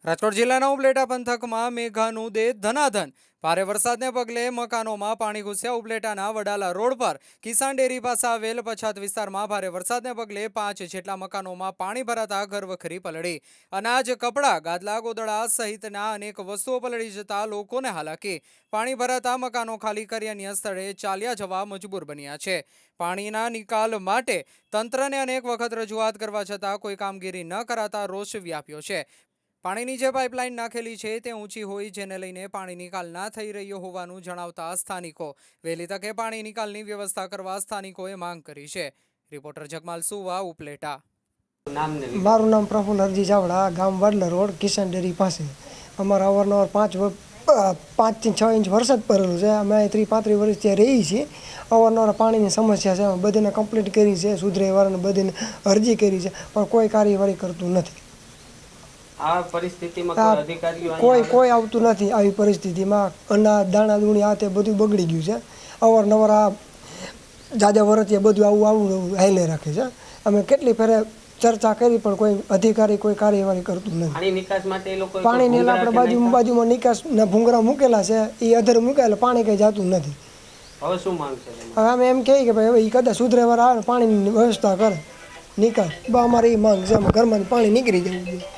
રાજકોટ જિલ્લાના ઉપલેટા પંથકમાં મેઘાનું દે ધનાધન। ભારે વરસાદને પગલે મકાનોમાં પાણી ઘૂસ્યા। ઉપલેટાના વડાલા રોડ પર કિસાન ડેરી પાસે આવેલ પછાત વિસ્તારમાં ભારે વરસાદને પગલે 5 જેટલા મકાનોમાં પાણી ભરાતા ઘરવખરી પલળી। અનાજ, કપડાં, ગાદલા, ગોદડા સહિતના અનેક વસ્તુઓ પલળી જતા લોકોને હાલાકી। પાણી ભરાતા મકાનો ખાલી કરી અન્ય સ્થળે ચાલ્યા જવા મજબૂર બન્યા છે। પાણીના નિકાલ માટે તંત્રને અનેક વખત રજૂઆત કરવા છતાં કોઈ કામગીરી ન કરાતા રોષ વ્યાપ્યો છે। પાણીની જે પાઇપલાઇન નાખેલી છે તે ઊંચી હોય, જેને લઈને પાણી નિકાલ ના થઈ રહ્યો હોવાનું જણાવતા સ્થાનિકો વહેલી તકે પાણી નિકાલની વ્યવસ્થા કરવા સ્થાનિકોએ માંગ કરી છે। રિપોર્ટર જગમાલ સુવા, ઉપલેટા। મારું નામ પ્રફુલ હરજી ચાવડા, ગામ વડલા રોડ, કિસાન ડેરી પાસે। અમારા અવારનવાર 5 થી 6 ઇંચ વરસાદ પડેલો છે। અમે 30-35 વર્ષ ત્યાં રહી છીએ। અવારનવાર પાણીની સમસ્યા છે। અમે બધાને કમ્પ્લીટ કરી છે, સુધરેવાળાને બધાને અરજી કરી છે, પણ કોઈ કાર્યવાહી કરતું નથી। આ પરિસ્થિતિમાં કોઈ આવતું નથી। આવી પરિસ્થિતિમાં અનાજ, દાણા દૂણી આ તે બધું બગડી ગયું છે। અવારનવાર આ જાજા વર્ષથી બધું આવું હાલે રાખે છે। અમે કેટલી ફેરે ચર્ચા કરી પણ કોઈ અધિકારી કોઈ કાર્યવાહી કરતું નથી। પાણી નિકાસ માટે એ લોકો પાણીની આપણે બાજુમાં નિકાસના ભૂંગળા મૂકેલા છે, એ અધર મૂકેલા, પાણી કંઈ જતું નથી। હવે શું માંગ છે? હવે અમે એમ કહીએ કે ભાઈ હવે એ કદાચ સુધરેવાળા આવે, પાણીની વ્યવસ્થા કરે, નિકાસ, અમારી એ માંગ છે। ઘરમાં પાણી નીકળી જવું જોઈએ।